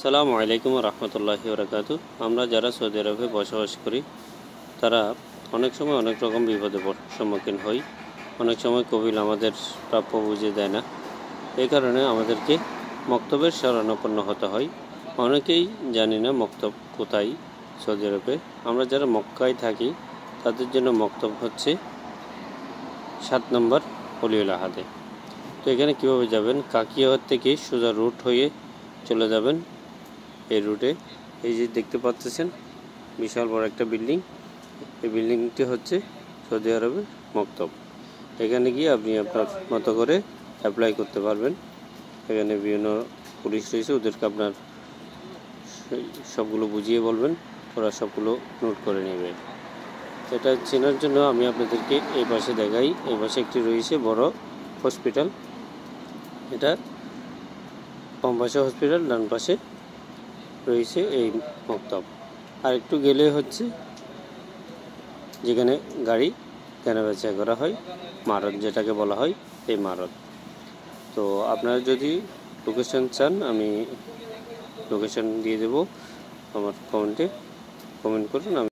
আসসালামু আলাইকুম রহমতুল্লাহি বরকাতু। আমরা যারা সৌদি আরবে বসবাস করি তারা অনেক সময় অনেক রকম বিপদের সম্মুখীন হই। অনেক সময় কবিল আমাদের প্রাপ্য বুঝে দেয় না, এই কারণে আমাদেরকে মক্তবের শরণাপন্ন হতে হয়। অনেকেই জানি না মক্তব কোথায় সৌদি আরবে। আমরা যারা মক্কায় থাকি তাদের জন্য মক্তব হচ্ছে 7 নম্বর অলিউল আহাদে। তো এখানে কীভাবে যাবেন? কাকিয়াহাট থেকে সোজা রুট হয়ে চলে যাবেন। এই রুটে এই যে দেখতে পাচ্ছেন বিশাল বড় একটা বিল্ডিং, এই বিল্ডিংটি হচ্ছে সৌদি আরবের মক্তব। এখানে গিয়ে আপনি আপনার মতো করে অ্যাপ্লাই করতে পারবেন। এখানে বিভিন্ন পুলিশ রয়েছে, ওদেরকে আপনার সবগুলো বুঝিয়ে বলবেন, ওরা সবগুলো নোট করে নেবে। এটা চেনার জন্য আমি আপনাদেরকে এই পাশে দেখাই। এই পাশে একটি রয়েছে বড় হসপিটাল, এটা বাম পাশে হসপিটাল, ডান পাশে রয়েছে এই মক্তব। আর একটু গেলে হচ্ছে যেখানে গাড়ি কেনাবেচা করা হয়, মারত যেটাকে বলা হয়, এই মারত। তো আপনারা যদি লোকেশন চান আমি লোকেশন দিয়ে দেব, আমার কমেন্টে কমেন্ট করুন।